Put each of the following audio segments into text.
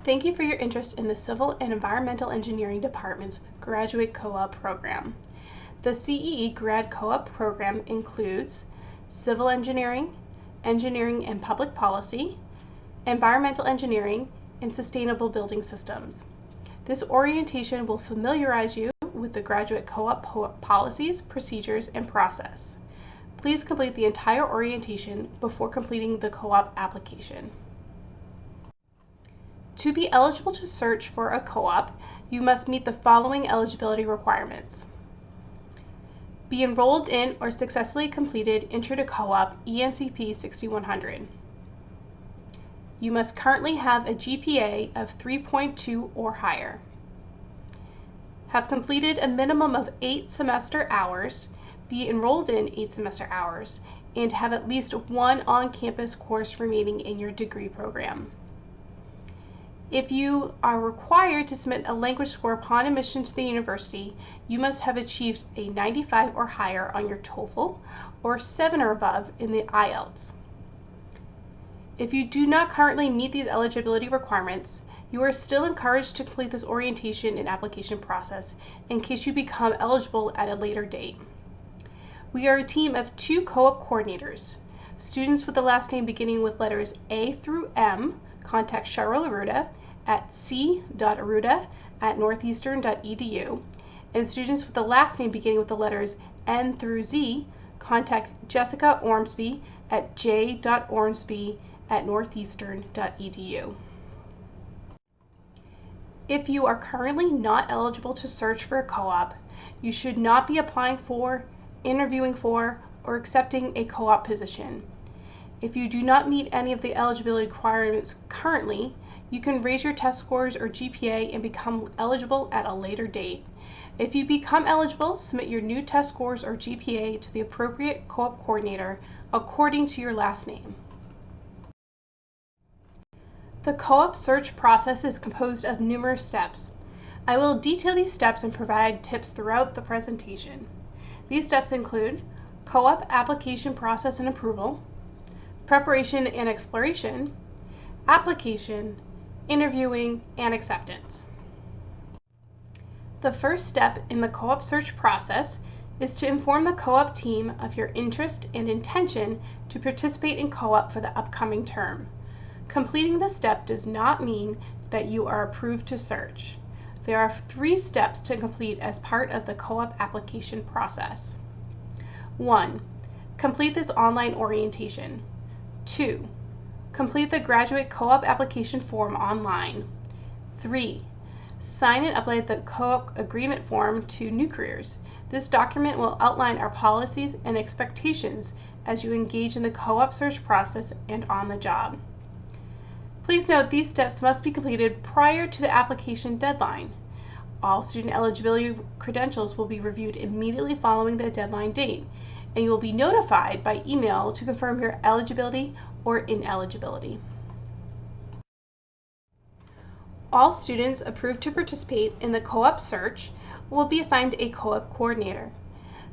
Thank you for your interest in the Civil and Environmental Engineering Department's Graduate Co-op program. The CEE GRAD Co-op program includes Civil Engineering, Engineering and Public Policy, Environmental Engineering, and Sustainable Building Systems. This orientation will familiarize you with the graduate co-op policies, procedures, and process. Please complete the entire orientation before completing the co-op application. To be eligible to search for a co-op, you must meet the following eligibility requirements. Be enrolled in or successfully completed Intro to Co-op ENCP 6100. You must currently have a GPA of 3.2 or higher. Have completed a minimum of 8 semester hours, be enrolled in 8 semester hours, and have at least one on-campus course remaining in your degree program. If you are required to submit a language score upon admission to the university, you must have achieved a 95 or higher on your TOEFL or 7 or above in the IELTS. If you do not currently meet these eligibility requirements, you are still encouraged to complete this orientation and application process in case you become eligible at a later date. We are a team of 2 co-op coordinators. Students with the last name beginning with letters A through M contact Cheryl Aruda at c.aruda@northeastern.edu, and students with the last name beginning with the letters N through Z contact Jessica Ormsby at j.ormsby@northeastern.edu. If you are currently not eligible to search for a co-op, you should not be applying for, interviewing for, or accepting a co-op position. If you do not meet any of the eligibility requirements currently, you can raise your test scores or GPA and become eligible at a later date. If you become eligible, submit your new test scores or GPA to the appropriate co-op coordinator according to your last name. The co-op search process is composed of numerous steps. I will detail these steps and provide tips throughout the presentation. These steps include co-op application process and approval, preparation and exploration, application, interviewing, and acceptance. The first step in the co-op search process is to inform the co-op team of your interest and intention to participate in co-op for the upcoming term. Completing this step does not mean that you are approved to search. There are 3 steps to complete as part of the co-op application process. 1. Complete this online orientation. 2. Complete the graduate co-op application form online. 3. Sign and upload the co-op agreement form to New Careers. This document will outline our policies and expectations as you engage in the co-op search process and on the job. Please note these steps must be completed prior to the application deadline. All student eligibility credentials will be reviewed immediately following the deadline date, and you will be notified by email to confirm your eligibility or ineligibility. All students approved to participate in the co-op search will be assigned a co-op coordinator.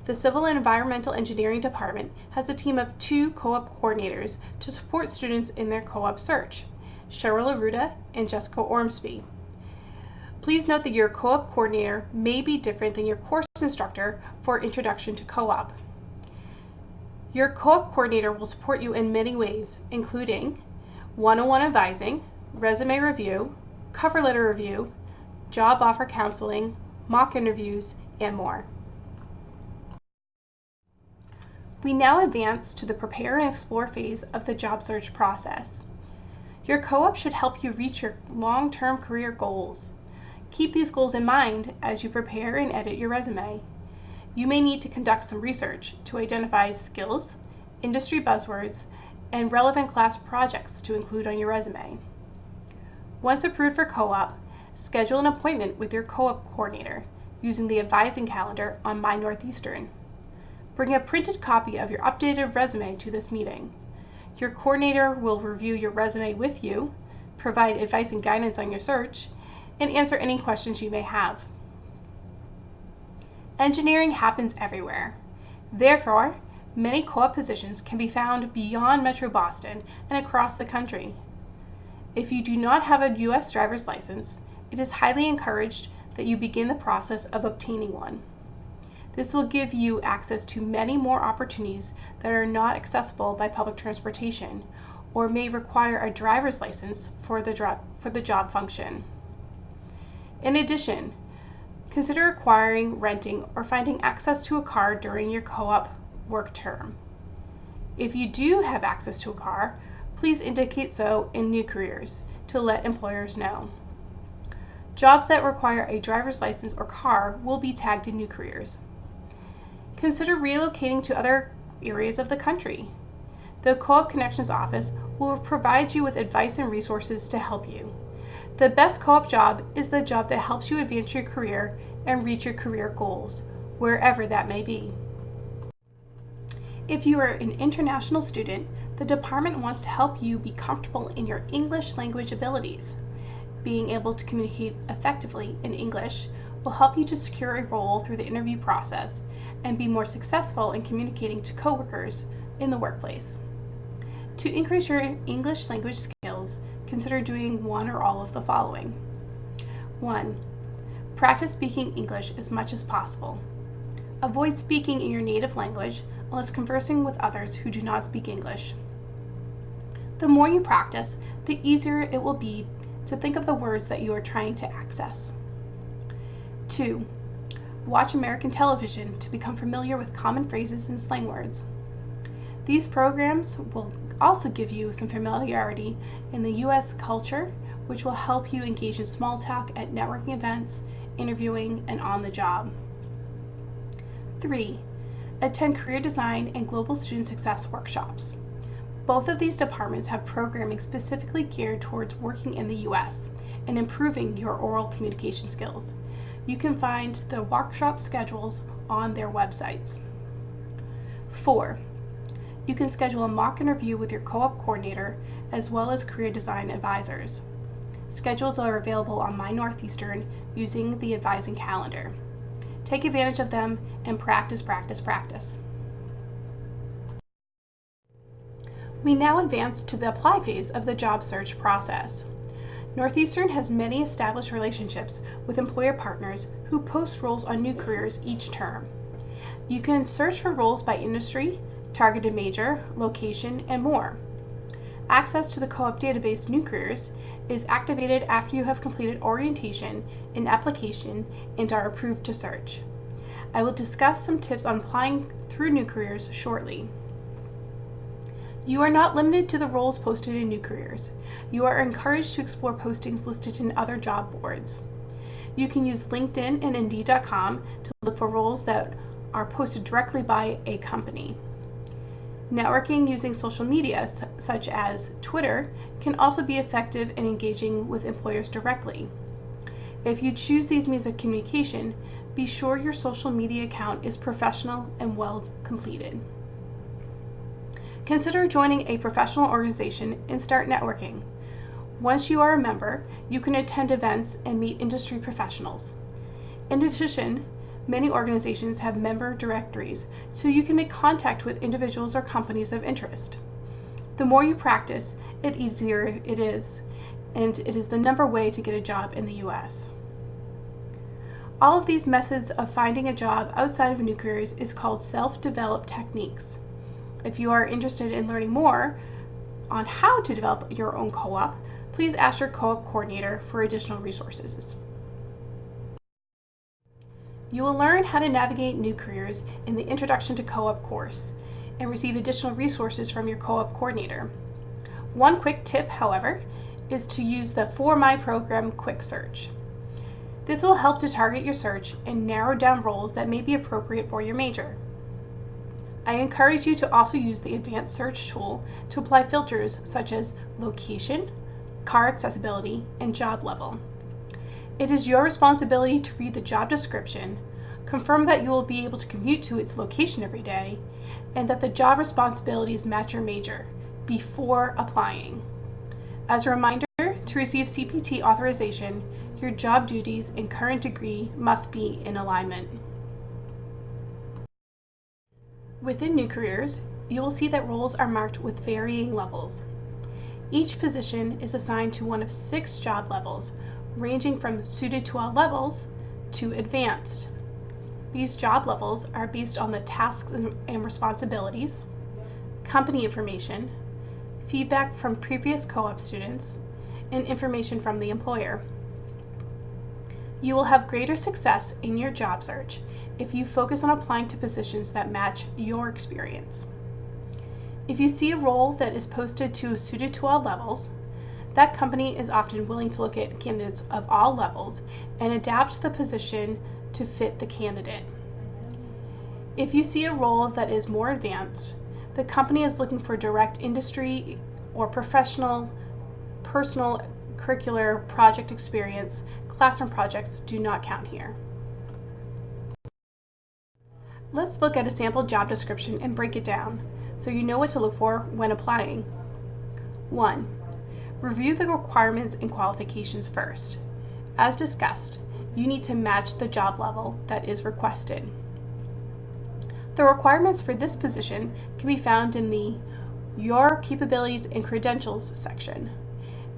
The Civil and Environmental Engineering Department has a team of 2 co-op coordinators to support students in their co-op search, Cheryl Aruda and Jessica Ormsby. Please note that your co-op coordinator may be different than your course instructor for Introduction to Co-op. Your co-op coordinator will support you in many ways, including one-on-one advising, resume review, cover letter review, job offer counseling, mock interviews, and more. We now advance to the prepare and explore phase of the job search process. Your co-op should help you reach your long-term career goals. Keep these goals in mind as you prepare and edit your resume. You may need to conduct some research to identify skills, industry buzzwords, and relevant class projects to include on your resume. Once approved for co-op, schedule an appointment with your co-op coordinator using the advising calendar on My Northeastern. Bring a printed copy of your updated resume to this meeting. Your coordinator will review your resume with you, provide advice and guidance on your search, and answer any questions you may have. Engineering happens everywhere. Therefore, many co-op positions can be found beyond Metro Boston and across the country. If you do not have a U.S. driver's license, it is highly encouraged that you begin the process of obtaining one. This will give you access to many more opportunities that are not accessible by public transportation or may require a driver's license for the job function. In addition, consider acquiring, renting, or finding access to a car during your co-op work term. If you do have access to a car, please indicate so in new careers to let employers know. Jobs that require a driver's license or car will be tagged in new careers. Consider relocating to other areas of the country. The Co-op Connections office will provide you with advice and resources to help you. The best co-op job is the job that helps you advance your career and reach your career goals, wherever that may be. If you are an international student, the department wants to help you be comfortable in your English language abilities. Being able to communicate effectively in English will help you to secure a role through the interview process and be more successful in communicating to coworkers in the workplace. To increase your English language skills, consider doing one or all of the following. 1. Practice speaking English as much as possible. Avoid speaking in your native language unless conversing with others who do not speak English. The more you practice, the easier it will be to think of the words that you are trying to access. 2. Watch American television to become familiar with common phrases and slang words. These programs will also give you some familiarity in the U.S. culture, which will help you engage in small talk at networking events, interviewing, and on the job. 3. Attend career design and global student success workshops. Both of these departments have programming specifically geared towards working in the U.S. and improving your oral communication skills. You can find the workshop schedules on their websites. 4. You can schedule a mock interview with your co-op coordinator as well as career design advisors. Schedules are available on My Northeastern using the advising calendar. Take advantage of them and practice, practice, practice. We now advance to the apply phase of the job search process. Northeastern has many established relationships with employer partners who post roles on new careers each term. You can search for roles by industry, targeted major, location, and more. Access to the co-op database New Careers is activated after you have completed orientation and application and are approved to search. I will discuss some tips on applying through New Careers shortly. You are not limited to the roles posted in New Careers. You are encouraged to explore postings listed in other job boards. You can use LinkedIn and Indeed.com to look for roles that are posted directly by a company. Networking using social media such as Twitter can also be effective in engaging with employers directly. If you choose these means of communication, be sure your social media account is professional and well completed. Consider joining a professional organization and start networking. Once you are a member, you can attend events and meet industry professionals. In addition, many organizations have member directories, so you can make contact with individuals or companies of interest. The more you practice, the easier it is, and it is the number way to get a job in the U.S. All of these methods of finding a job outside of New Careers is called self-developed techniques. If you are interested in learning more on how to develop your own co-op, please ask your co-op coordinator for additional resources. You will learn how to navigate New Careers in the Introduction to Co-op course and receive additional resources from your co-op coordinator. One quick tip, however, is to use the For My Program Quick Search. This will help to target your search and narrow down roles that may be appropriate for your major. I encourage you to also use the advanced search tool to apply filters such as location, car accessibility, and job level. It is your responsibility to read the job description, confirm that you will be able to commute to its location every day, and that the job responsibilities match your major before applying. As a reminder, to receive CPT authorization, your job duties and current degree must be in alignment. Within New Careers, you will see that roles are marked with varying levels. Each position is assigned to one of 6 job levels, ranging from suited to all levels to advanced. These job levels are based on the tasks and responsibilities, company information, feedback from previous co-op students, and information from the employer. You will have greater success in your job search if you focus on applying to positions that match your experience. If you see a role that is posted to suited to all levels, that company is often willing to look at candidates of all levels and adapt the position to fit the candidate. If you see a role that is more advanced, the company is looking for direct industry or professional, personal, curricular, project experience. Classroom projects do not count here. Let's look at a sample job description and break it down so you know what to look for when applying. 1. Review the requirements and qualifications first. As discussed, you need to match the job level that is requested. The requirements for this position can be found in the Your Capabilities and Credentials section.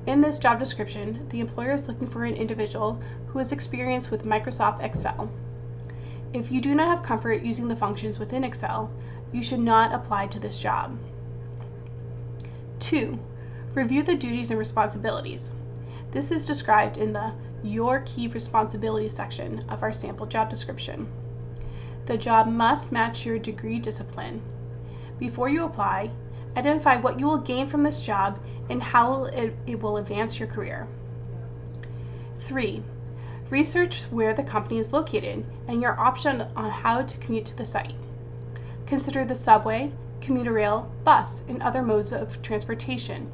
In this job description, the employer is looking for an individual who has experience with Microsoft Excel. If you do not have comfort using the functions within Excel, you should not apply to this job. 2. Review the duties and responsibilities. This is described in the Your Key Responsibilities section of our sample job description. The job must match your degree discipline. Before you apply, identify what you will gain from this job and how it will advance your career. 3. Research where the company is located and your option on how to commute to the site. Consider the subway, commuter rail, bus, and other modes of transportation.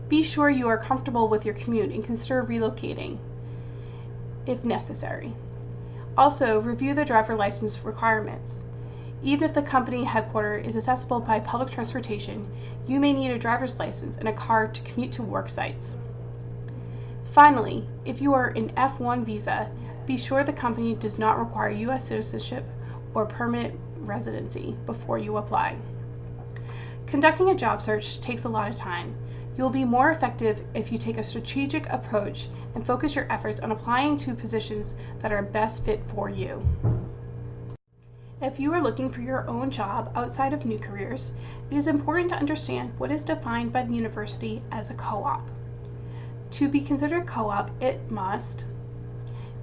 Be sure you are comfortable with your commute and consider relocating if necessary. Also, review the driver license requirements. Even if the company headquarters is accessible by public transportation, you may need a driver's license and a car to commute to work sites. Finally, if you are in F1 visa, be sure the company does not require U.S. citizenship or permanent residency before you apply. Conducting a job search takes a lot of time. You will be more effective if you take a strategic approach and focus your efforts on applying to positions that are best fit for you. If you are looking for your own job outside of New Careers, it is important to understand what is defined by the university as a co-op. To be considered co-op, it must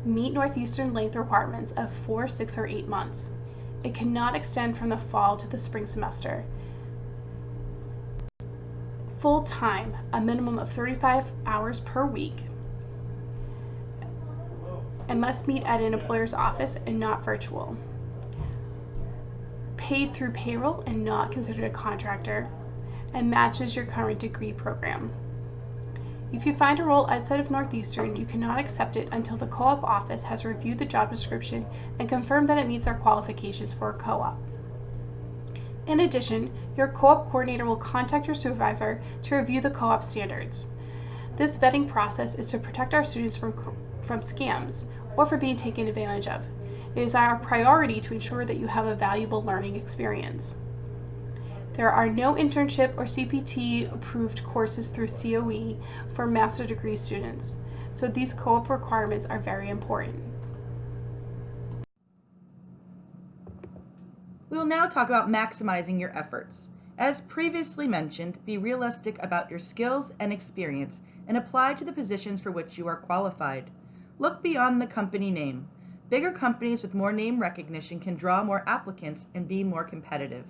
meet Northeastern length requirements of 4, 6, or 8 months. It cannot extend from the fall to the spring semester. Full-time, a minimum of 35 hours per week, and must meet at an employer's office and not virtual. Paid through payroll and not considered a contractor, and matches your current degree program. If you find a role outside of Northeastern, you cannot accept it until the co-op office has reviewed the job description and confirmed that it meets our qualifications for a co-op. In addition, your co-op coordinator will contact your supervisor to review the co-op standards. This vetting process is to protect our students from scams or from being taken advantage of. It is our priority to ensure that you have a valuable learning experience. There are no internship or CPT approved courses through COE for master's degree students, so these co-op requirements are very important. We will now talk about maximizing your efforts. As previously mentioned, be realistic about your skills and experience and apply to the positions for which you are qualified. Look beyond the company name. Bigger companies with more name recognition can draw more applicants and be more competitive.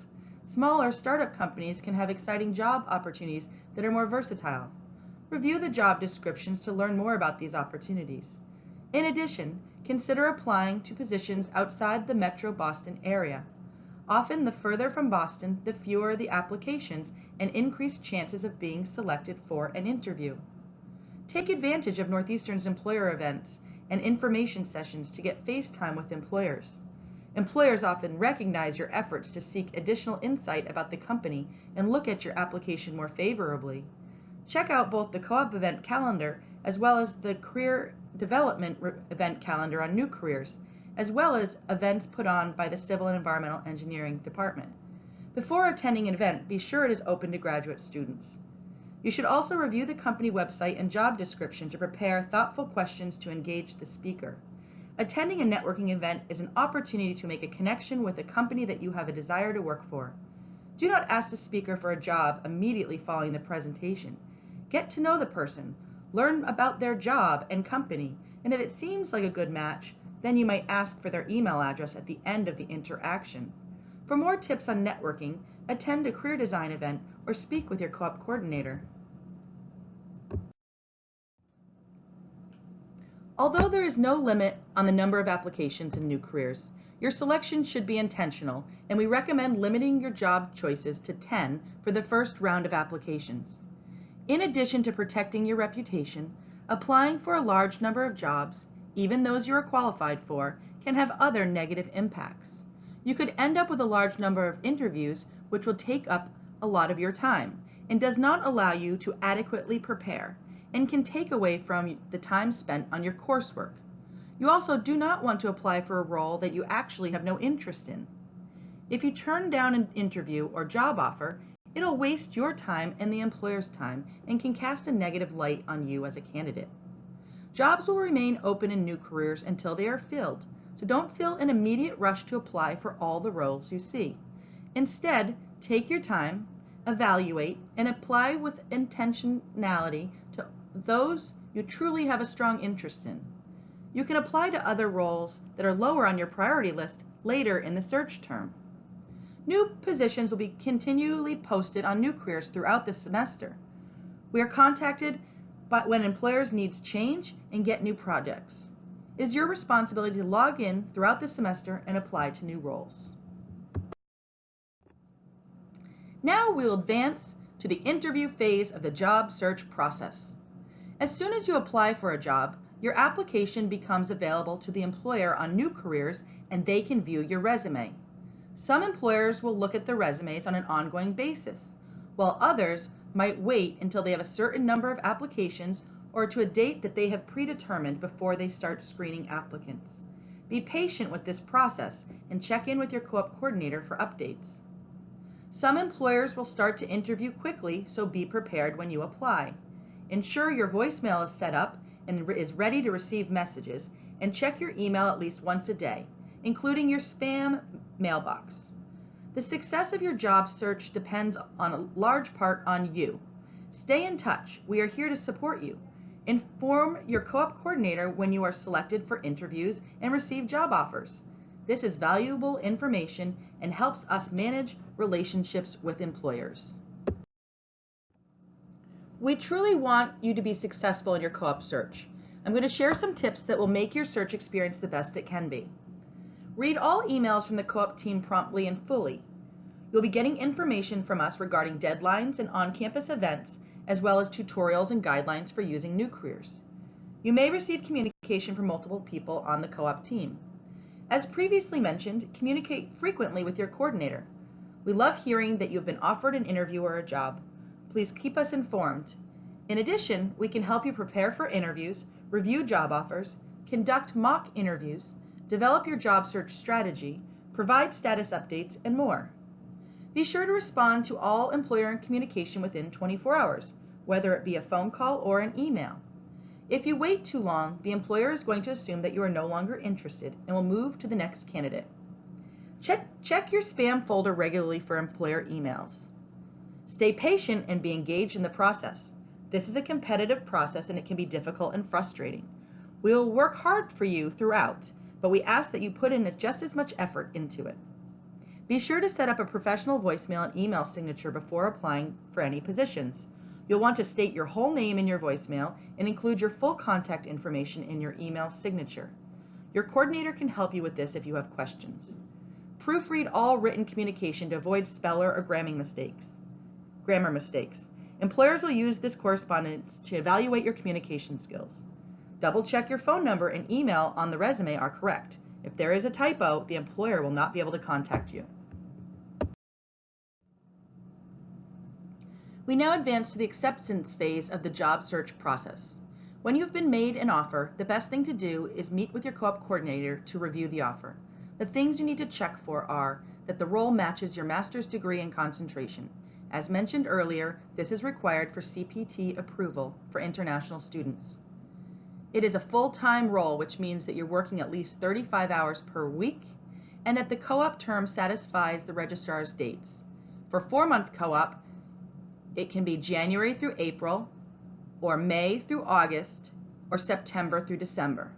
Smaller startup companies can have exciting job opportunities that are more versatile. Review the job descriptions to learn more about these opportunities. In addition, consider applying to positions outside the Metro Boston area. Often, the further from Boston, the fewer the applications and increased chances of being selected for an interview. Take advantage of Northeastern's employer events and information sessions to get face time with employers. Employers often recognize your efforts to seek additional insight about the company and look at your application more favorably. Check out both the co-op event calendar as well as the career development event calendar on New Careers, as well as events put on by the Civil and Environmental Engineering Department. Before attending an event, be sure it is open to graduate students. You should also review the company website and job description to prepare thoughtful questions to engage the speaker. Attending a networking event is an opportunity to make a connection with a company that you have a desire to work for. Do not ask the speaker for a job immediately following the presentation. Get to know the person, learn about their job and company, and if it seems like a good match, then you might ask for their email address at the end of the interaction. For more tips on networking, attend a career design event or speak with your co-op coordinator. Although there is no limit on the number of applications in new careers, your selection should be intentional, and we recommend limiting your job choices to 10 for the first round of applications. In addition to protecting your reputation, applying for a large number of jobs, even those you are qualified for, can have other negative impacts. You could end up with a large number of interviews, which will take up a lot of your time and does not allow you to adequately prepare and can take away from the time spent on your coursework. You also do not want to apply for a role that you actually have no interest in. If you turn down an interview or job offer, it'll waste your time and the employer's time and can cast a negative light on you as a candidate. Jobs will remain open in new careers until they are filled, so don't feel an immediate rush to apply for all the roles you see. Instead, take your time, evaluate, and apply with intentionality to those you truly have a strong interest in. You can apply to other roles that are lower on your priority list later in the search term. New positions will be continually posted on new careers throughout the semester. We are contacted when employers' needs change and get new projects. It is your responsibility to log in throughout the semester and apply to new roles. Now we will advance to the interview phase of the job search process. As soon as you apply for a job, your application becomes available to the employer on new careers and they can view your resume. Some employers will look at the resumes on an ongoing basis, while others might wait until they have a certain number of applications or to a date that they have predetermined before they start screening applicants. Be patient with this process and check in with your co-op coordinator for updates. Some employers will start to interview quickly, so be prepared when you apply. Ensure your voicemail is set up and is ready to receive messages, and check your email at least once a day, including your spam mailbox. The success of your job search depends on a large part on you. Stay in touch. We are here to support you. Inform your co-op coordinator when you are selected for interviews and receive job offers. This is valuable information and helps us manage relationships with employers. We truly want you to be successful in your co-op search. I'm going to share some tips that will make your search experience the best it can be. Read all emails from the co-op team promptly and fully. You'll be getting information from us regarding deadlines and on-campus events, as well as tutorials and guidelines for using new careers. You may receive communication from multiple people on the co-op team. As previously mentioned, communicate frequently with your coordinator. We love hearing that you've been offered an interview or a job. Please keep us informed. In addition, we can help you prepare for interviews, review job offers, conduct mock interviews, develop your job search strategy, provide status updates, and more. Be sure to respond to all employer communication within 24 hours, whether it be a phone call or an email. If you wait too long, the employer is going to assume that you are no longer interested and will move to the next candidate. Check your spam folder regularly for employer emails. Stay patient and be engaged in the process. This is a competitive process and it can be difficult and frustrating. We will work hard for you throughout, but we ask that you put in just as much effort into it. Be sure to set up a professional voicemail and email signature before applying for any positions. You'll want to state your whole name in your voicemail and include your full contact information in your email signature. Your coordinator can help you with this if you have questions. Proofread all written communication to avoid speller or grammar mistakes. Employers will use this correspondence to evaluate your communication skills. Double check your phone number and email on the resume are correct. If there is a typo, the employer will not be able to contact you. We now advance to the acceptance phase of the job search process. When you've been made an offer, the best thing to do is meet with your co-op coordinator to review the offer. The things you need to check for are that the role matches your master's degree and concentration, As mentioned earlier, this is required for CPT approval for international students. It is a full-time role, which means that you're working at least 35 hours per week and that the co-op term satisfies the registrar's dates. For 4-month co-op, it can be January through April, or May through August, or September through December.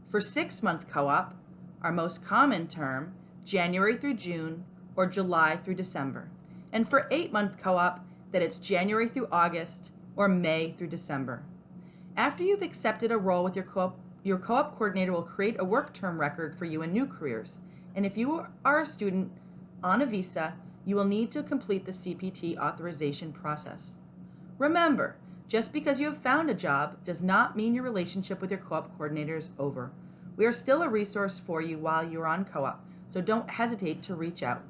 For 6-month co-op, our most common term, January through June, or July through December. And for 8-month co-op, that it's January through August, or May through December. After you've accepted a role with your co-op coordinator will create a work term record for you in new careers. And if you are a student on a visa, you will need to complete the CPT authorization process. Remember, just because you have found a job does not mean your relationship with your co-op coordinator is over. We are still a resource for you while you're on co-op, so don't hesitate to reach out.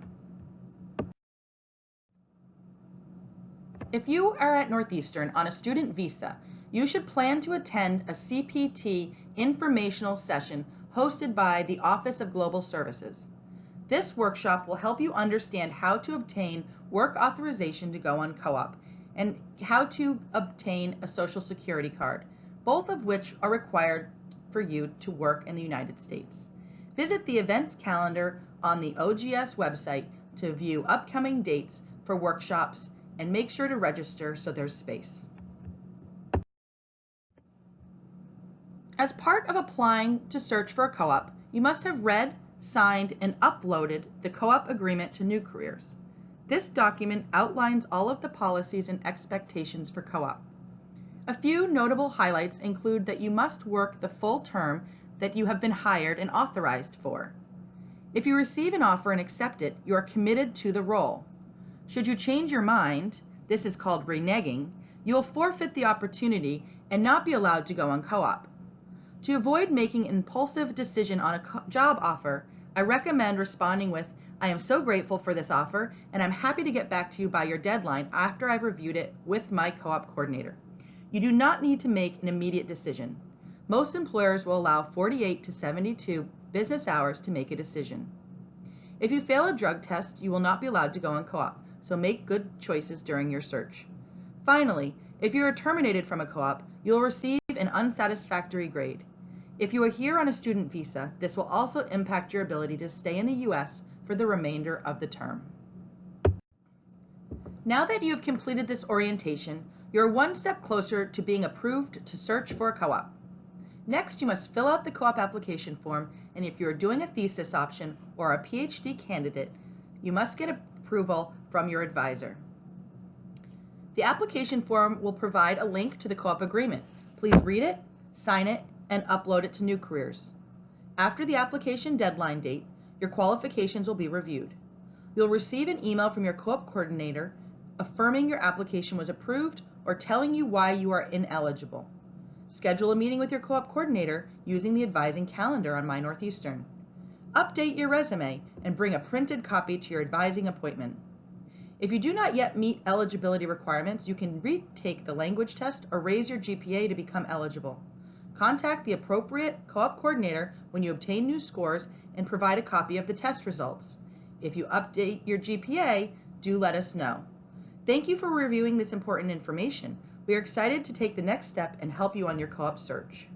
If you are at Northeastern on a student visa, you should plan to attend a CPT informational session hosted by the Office of Global Services. This workshop will help you understand how to obtain work authorization to go on co-op and how to obtain a Social Security card, both of which are required for you to work in the United States. Visit the events calendar on the OGS website to view upcoming dates for workshops and make sure to register so there's space. As part of applying to search for a co-op, you must have read, signed, and uploaded the co-op agreement to New Careers. This document outlines all of the policies and expectations for co-op. A few notable highlights include that you must work the full term that you have been hired and authorized for. If you receive an offer and accept it, you are committed to the role. Should you change your mind, this is called reneging, you will forfeit the opportunity and not be allowed to go on co-op. To avoid making an impulsive decision on a job offer, I recommend responding with, "I am so grateful for this offer, and I'm happy to get back to you by your deadline after I've reviewed it with my co-op coordinator." You do not need to make an immediate decision. Most employers will allow 48 to 72 business hours to make a decision. If you fail a drug test, you will not be allowed to go on co-op, so make good choices during your search. Finally, if you are terminated from a co-op, you will receive an unsatisfactory grade. If you are here on a student visa, this will also impact your ability to stay in the U.S. for the remainder of the term. Now that you have completed this orientation, you're one step closer to being approved to search for a co-op. Next, you must fill out the co-op application form, and if you are doing a thesis option or a PhD candidate, you must get approval from your advisor. The application form will provide a link to the co-op agreement. Please read it, sign it, and upload it to New Careers. After the application deadline date, your qualifications will be reviewed. You'll receive an email from your co-op coordinator affirming your application was approved or telling you why you are ineligible. Schedule a meeting with your co-op coordinator using the advising calendar on My Northeastern. Update your resume and bring a printed copy to your advising appointment. If you do not yet meet eligibility requirements, you can retake the language test or raise your GPA to become eligible. Contact the appropriate co-op coordinator when you obtain new scores and provide a copy of the test results. If you update your GPA, do let us know. Thank you for reviewing this important information. We are excited to take the next step and help you on your co-op search.